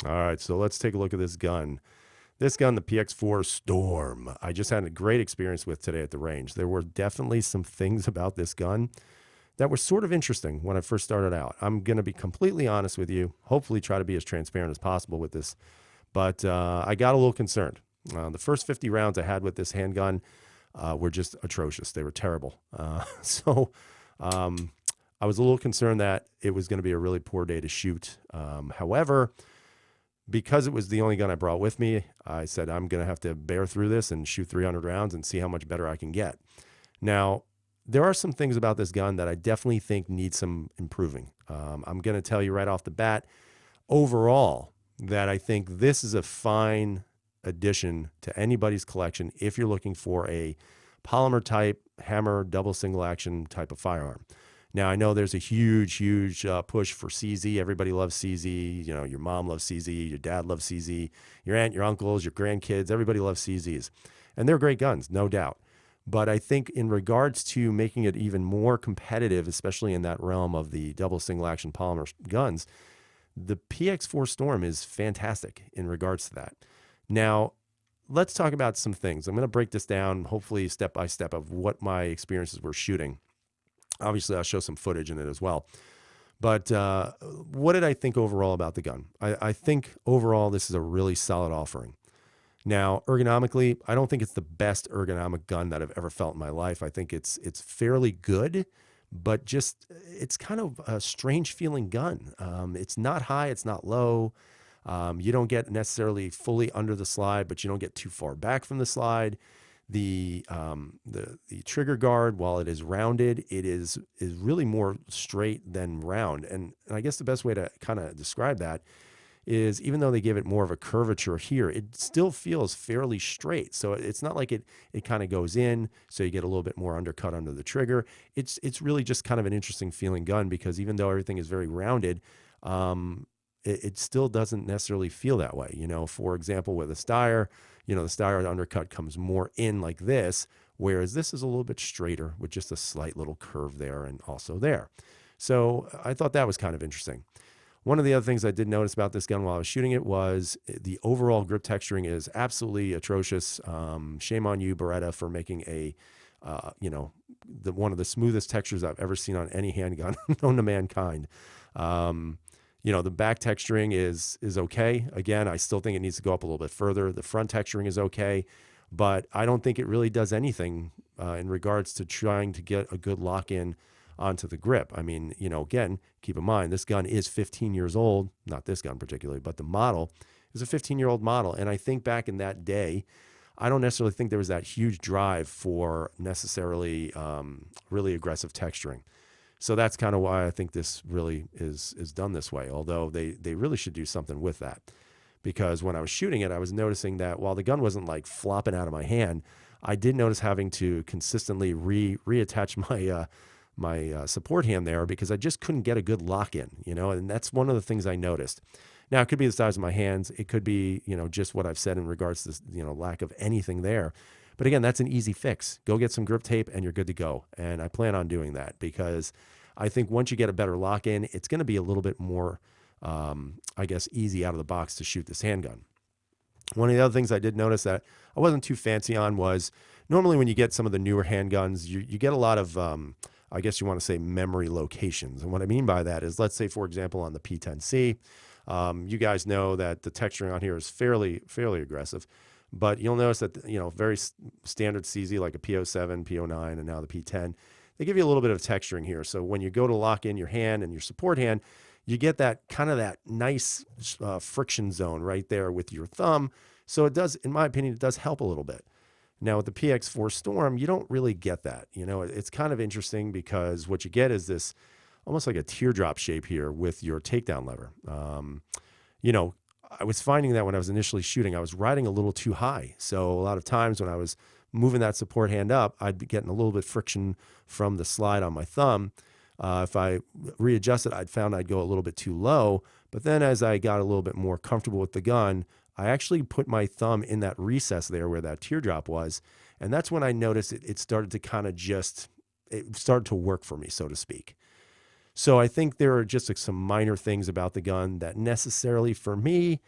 All right, so let's take a look at this gun. This gun, the PX4 Storm, I just had a great experience with today at the range. There were definitely some things about this gun that were sort of interesting when I first started out. I'm going to be completely honest with you, hopefully try to be as transparent as possible with this, but I got a little concerned. The first 50 rounds I had with this handgun were just atrocious. They were terrible. So I was a little concerned that it was going to be a really poor day to shoot. However, because it was the only gun I brought with me, I said, I'm going to have to bear through this and shoot 300 rounds and see how much better I can get. Now, there are some things about this gun that I definitely think need some improving. I'm going to tell you right off the bat, overall, that I think this is a fine addition to anybody's collection if you're looking for a polymer type, hammer, double single action type of firearm. Now, I know there's a huge push for CZ. Everybody loves CZ. You know, your mom loves CZ, your dad loves CZ, your aunt, your uncles, your grandkids, everybody loves CZs. And they're great guns, no doubt. But I think in regards to making it even more competitive, especially in that realm of the double single action polymer guns, the PX4 Storm is fantastic in regards to that. Now, let's talk about some things. I'm going to break this down, hopefully step by step, of what my experiences were shooting. Obviously, I'll show some footage in it as well. But what did I think overall about the gun? I think overall this is a really solid offering. Now, ergonomically, I don't think it's the best ergonomic gun that I've ever felt in my life. I think it's fairly good, but just it's kind of a strange feeling gun. It's not high, it's not low. You don't get necessarily fully under the slide, but you don't get too far back from the slide. The trigger guard, while it is rounded, it is really more straight than round. And I guess the best way to kind of describe that is, even though they give it more of a curvature here, it still feels fairly straight. So it's not like it kind of goes in, so you get a little bit more undercut under the trigger. It's really just kind of an interesting feeling gun, because even though everything is very rounded, it still doesn't necessarily feel that way. You know, for example, with a Steyr, the Steyr undercut comes more in like this, whereas this is a little bit straighter with just a slight little curve there and also there. So I thought that was kind of interesting. One of the other things I did notice about this gun while I was shooting it was the overall grip texturing is absolutely atrocious. Shame on you, Beretta, for making one of the smoothest textures I've ever seen on any handgun known to mankind. The back texturing is okay. Again, I still think it needs to go up a little bit further. The front texturing is okay, but I don't think it really does anything in regards to trying to get a good lock-in onto the grip. I mean, again, keep in mind, this gun is 15 years old. Not this gun particularly, but the model is a 15-year-old model. And I think back in that day, I don't necessarily think there was that huge drive for necessarily really aggressive texturing. So that's kind of why I think this really is done this way, although they really should do something with that. Because when I was shooting it, I was noticing that while the gun wasn't like flopping out of my hand, I did notice having to consistently reattach my support hand there, because I just couldn't get a good lock in, and that's one of the things I noticed. Now, it could be the size of my hands. It could be, just what I've said in regards to this, lack of anything there. But again, that's an easy fix. Go get some grip tape and you're good to go. And I plan on doing that, because I think once you get a better lock in, it's going to be a little bit more, easy out of the box to shoot this handgun. One of the other things I did notice that I wasn't too fancy on was, normally when you get some of the newer handguns, you get a lot of, I guess you want to say, memory locations. And what I mean by that is, let's say, for example, on the P10C, you guys know that the texturing on here is fairly aggressive, but you'll notice that, very standard CZ like a P07, P09, and now the P10, they give you a little bit of texturing here. So when you go to lock in your hand and your support hand, you get that kind of that nice friction zone right there with your thumb. So it does, in my opinion, it does help a little bit. Now with the PX4 Storm, you don't really get that. It's kind of interesting, because what you get is this almost like a teardrop shape here with your takedown lever. I was finding that when I was initially shooting, I was riding a little too high. So a lot of times when I was moving that support hand up, I'd be getting a little bit friction from the slide on my thumb. If I readjusted, I'd found I'd go a little bit too low. But then as I got a little bit more comfortable with the gun, I actually put my thumb in that recess there where that teardrop was. And that's when I noticed it started to kind of it started to work for me, so to speak. So I think there are just like some minor things about the gun that necessarily for me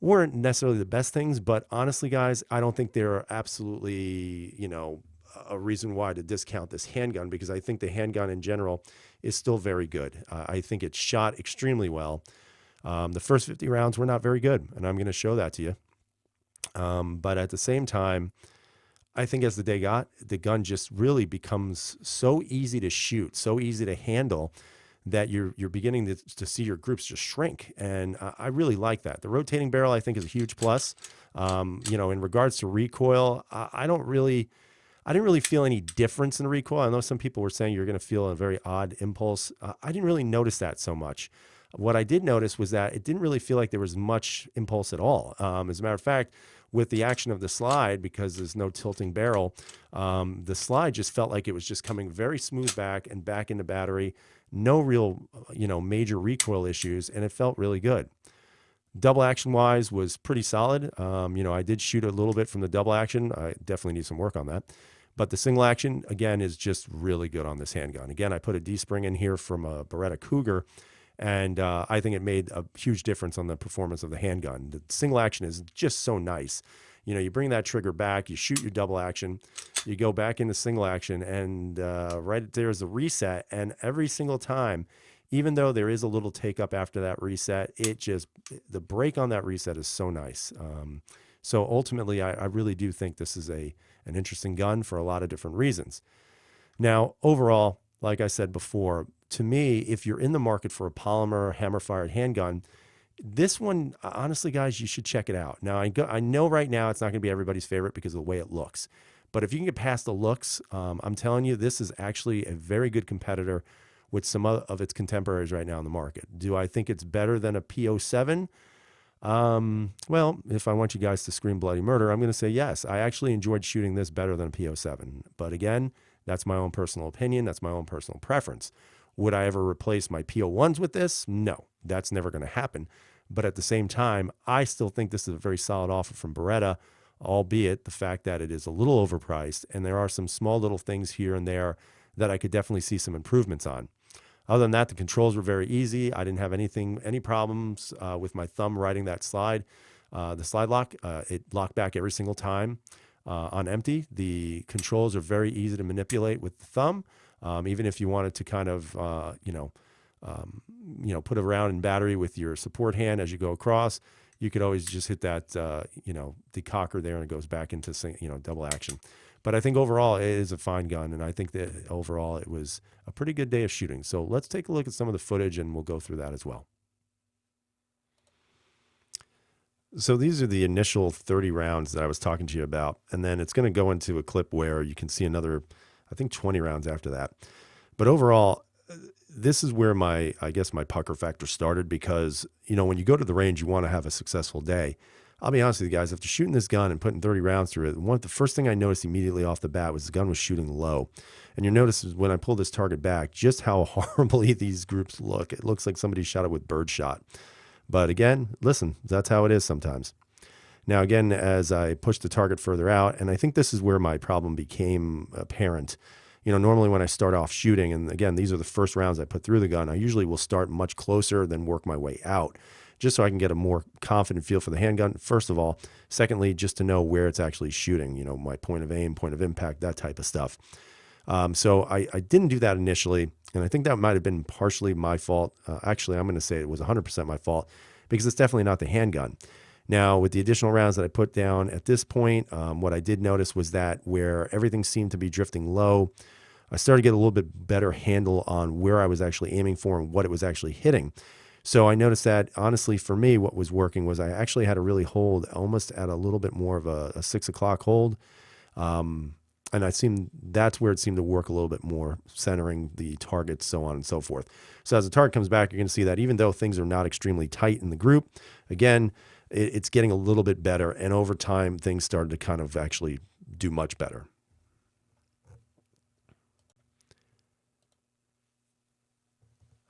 weren't necessarily the best things, but honestly, guys, I don't think they're absolutely, a reason why to discount this handgun, because I think the handgun in general is still very good. I think it's shot extremely well. The first 50 rounds were not very good, and I'm going to show that to you. But at the same time, I think as the gun just really becomes so easy to shoot, so easy to handle, that you're beginning to see your groups just shrink. And I really like that. The rotating barrel, I think, is a huge plus. In regards to recoil, I didn't really feel any difference in recoil. I know some people were saying you're going to feel a very odd impulse. I didn't really notice that so much. What I did notice was that it didn't really feel like there was much impulse at all. As a matter of fact, with the action of the slide, because there's no tilting barrel, the slide just felt like it was just coming very smooth back and back into battery. No real, major recoil issues, and it felt really good. Double action wise was pretty solid. I did shoot a little bit from the double action. I definitely need some work on that. But the single action, again, is just really good on this handgun. Again, I put a D-spring in here from a Beretta Cougar, and I think it made a huge difference on the performance of the handgun. The single action is just so nice. You bring that trigger back, you shoot your double action, you go back into single action, and right there's a reset. And every single time, even though there is a little take up after that reset, the break on that reset is so nice. So ultimately, I really do think this is an interesting gun for a lot of different reasons. Now, overall, like I said before, to me, if you're in the market for a polymer hammer-fired handgun, this one, honestly, guys, you should check it out. Now, I know right now it's not going to be everybody's favorite because of the way it looks. But if you can get past the looks, I'm telling you, this is actually a very good competitor with some of its contemporaries right now in the market. Do I think it's better than a P07? Well, if I want you guys to scream bloody murder, I'm going to say yes. I actually enjoyed shooting this better than a P07. But again, that's my own personal opinion. That's my own personal preference. Would I ever replace my P01s with this? No, that's never going to happen. But at the same time, I still think this is a very solid offer from Beretta, albeit the fact that it is a little overpriced, and there are some small little things here and there that I could definitely see some improvements on. Other than that, the controls were very easy. I didn't have any problems with my thumb riding that slide. The slide lock, it locked back every single time on empty. The controls are very easy to manipulate with the thumb. Even if you wanted to kind of, put a round in battery with your support hand as you go across, you could always just hit that, decocker there, and it goes back into, double action. But I think overall it is a fine gun, and I think that overall it was a pretty good day of shooting. So let's take a look at some of the footage, and we'll go through that as well. So these are the initial 30 rounds that I was talking to you about, and then it's going to go into a clip where you can see another, I think, 20 rounds after that. But overall, this is where my pucker factor started, because, when you go to the range, you want to have a successful day. I'll be honest with you guys, after shooting this gun and putting 30 rounds through it, the first thing I noticed immediately off the bat was the gun was shooting low. And you'll notice when I pull this target back, just how horribly these groups look. It looks like somebody shot it with birdshot. But again, listen, that's how it is sometimes. Now, again, as I pushed the target further out, and I think this is where my problem became apparent. Normally when I start off shooting, and again, these are the first rounds I put through the gun, I usually will start much closer, then work my way out, just so I can get a more confident feel for the handgun, first of all. Secondly, just to know where it's actually shooting, my point of aim, point of impact, that type of stuff. So I didn't do that initially, and I think that might have been partially my fault. Actually, I'm going to say it was 100% my fault, because it's definitely not the handgun. Now, with the additional rounds that I put down at this point, what I did notice was that where everything seemed to be drifting low, I started to get a little bit better handle on where I was actually aiming for and what it was actually hitting. So I noticed that, honestly, for me, what was working was I actually had to really hold almost at a little bit more of a 6 o'clock hold. And that's where it seemed to work a little bit more, centering the targets, so on and so forth. So as the target comes back, you're going to see that even though things are not extremely tight in the group, again, it's getting a little bit better. And over time, things started to kind of actually do much better.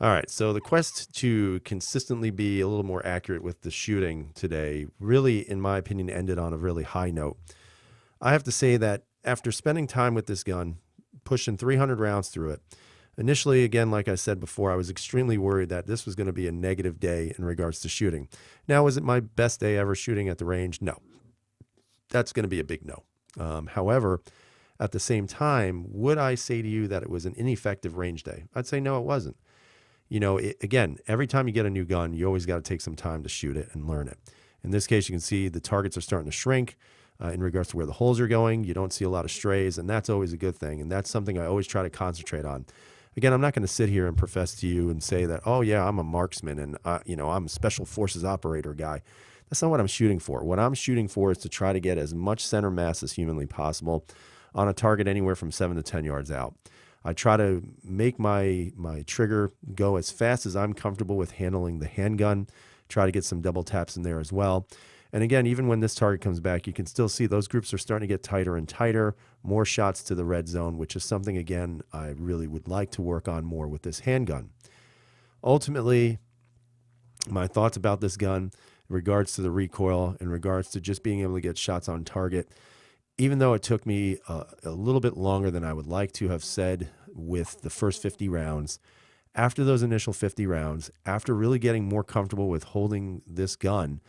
All right, so the quest to consistently be a little more accurate with the shooting today really, in my opinion, ended on a really high note. I have to say that after spending time with this gun, pushing 300 rounds through it, Initially, again, like I said before, I was extremely worried that this was going to be a negative day in regards to shooting. Now, was it my best day ever shooting at the range? No. That's going to be a big no. However, at the same time, would I say to you that it was an ineffective range day? I'd say no, it wasn't. Again, every time you get a new gun, you always got to take some time to shoot it and learn it. In this case, you can see the targets are starting to shrink in regards to where the holes are going. You don't see a lot of strays, and that's always a good thing. And that's something I always try to concentrate on. Again, I'm not going to sit here and profess to you and say that, oh, yeah, I'm a marksman and, I'm a special forces operator guy. That's not what I'm shooting for. What I'm shooting for is to try to get as much center mass as humanly possible on a target anywhere from 7 to 10 yards out. I try to make my trigger go as fast as I'm comfortable with handling the handgun, try to get some double taps in there as well. And again, even when this target comes back, you can still see those groups are starting to get tighter and tighter, more shots to the red zone, which is something, again, I really would like to work on more with this handgun. Ultimately, my thoughts about this gun in regards to the recoil, in regards to just being able to get shots on target, even though it took me a little bit longer than I would like to have said with the first 50 rounds, after those initial 50 rounds, after really getting more comfortable with holding this gun,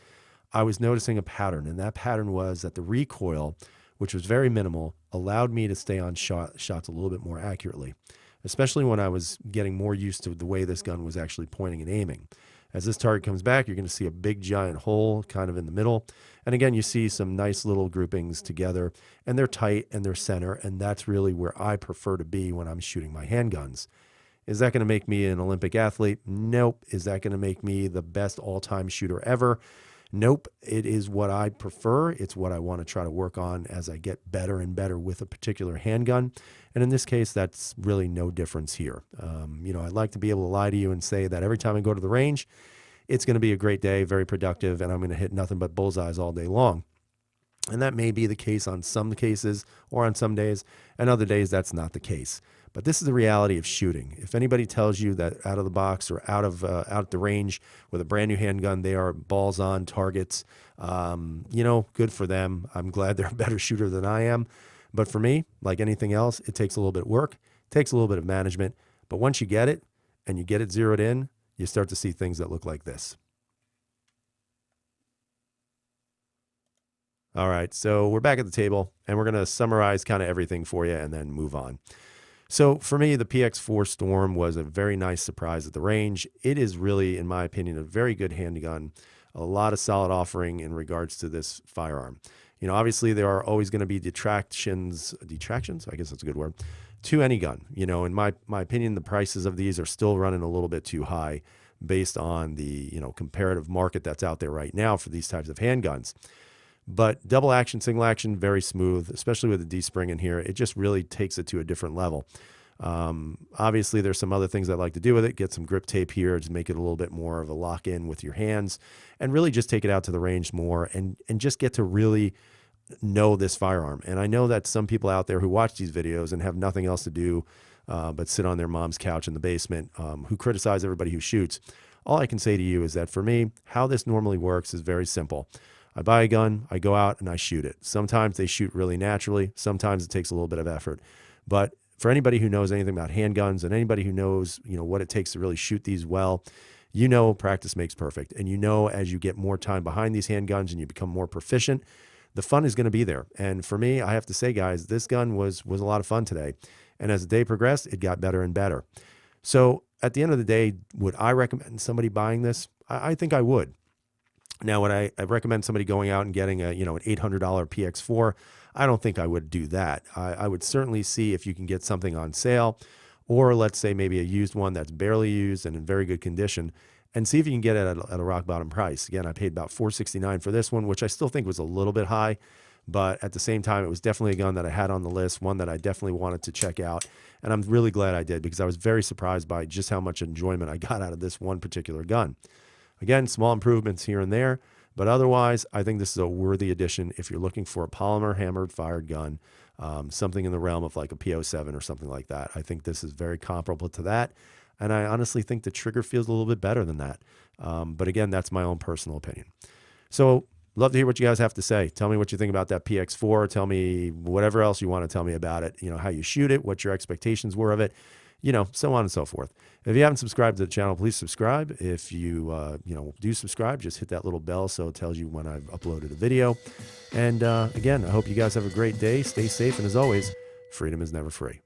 I was noticing a pattern. And that pattern was that the recoil, which was very minimal, allowed me to stay on shots a little bit more accurately, especially when I was getting more used to the way this gun was actually pointing and aiming. As this target comes back, you're going to see a big giant hole kind of in the middle. And again, you see some nice little groupings together, and they're tight and they're center. And that's really where I prefer to be when I'm shooting my handguns. Is that going to make me an Olympic athlete? Nope. Is that going to make me the best all-time shooter ever? Nope. It is what I prefer. It's what I want to try to work on as I get better and better with a particular handgun. And in this case, that's really no difference here. I'd like to be able to lie to you and say that every time I go to the range, it's going to be a great day, very productive, and I'm going to hit nothing but bullseyes all day long. And that may be the case on some cases or on some days, and other days that's not the case. But this is the reality of shooting. If anybody tells you that out of the box or out at the range with a brand new handgun, they are balls on targets, good for them. I'm glad they're a better shooter than I am. But for me, like anything else, it takes a little bit of work, takes a little bit of management. But once you get it and you get it zeroed in, you start to see things that look like this. All right, so we're back at the table, and we're going to summarize kind of everything for you and then move on. So for me, the PX4 Storm was a very nice surprise at the range. It is really, in my opinion, a very good handgun, a lot of solid offering in regards to this firearm. Obviously there are always going to be detractions, I guess that's a good word, to any gun. In my opinion, the prices of these are still running a little bit too high based on the, comparative market that's out there right now for these types of handguns. But double action, single action, very smooth, especially with the D-spring in here. It just really takes it to a different level. Obviously, there's some other things I like to do with it. Get some grip tape here to make it a little bit more of a lock-in with your hands and really just take it out to the range more and just get to really know this firearm. And I know that some people out there who watch these videos and have nothing else to do but sit on their mom's couch in the basement who criticize everybody who shoots. All I can say to you is that for me, how this normally works is very simple. I buy a gun, I go out and I shoot it. Sometimes they shoot really naturally. Sometimes it takes a little bit of effort. But for anybody who knows anything about handguns and anybody who knows, what it takes to really shoot these well, practice makes perfect. And as you get more time behind these handguns and you become more proficient, the fun is going to be there. And for me, I have to say, guys, this gun was a lot of fun today. And as the day progressed, it got better and better. So at the end of the day, would I recommend somebody buying this? I think I would. Now, would I recommend somebody going out and getting an $800 PX4? I don't think I would do that. I would certainly see if you can get something on sale, or let's say maybe a used one that's barely used and in very good condition, and see if you can get it at a rock bottom price. Again, I paid about $469 for this one, which I still think was a little bit high, but at the same time, it was definitely a gun that I had on the list, one that I definitely wanted to check out, and I'm really glad I did because I was very surprised by just how much enjoyment I got out of this one particular gun. Again, small improvements here and there, but otherwise, I think this is a worthy addition if you're looking for a polymer hammered fired gun, something in the realm of like a P07 or something like that. I think this is very comparable to that, and I honestly think the trigger feels a little bit better than that. But again, that's my own personal opinion. So love to hear what you guys have to say. Tell me what you think about that PX4. Tell me whatever else you want to tell me about it, how you shoot it, what your expectations were of it. you know, so on and so forth. If you haven't subscribed to the channel, please subscribe. If you, do subscribe, just hit that little bell so it tells you when I've uploaded a video. And again, I hope you guys have a great day. Stay safe. And as always, freedom is never free.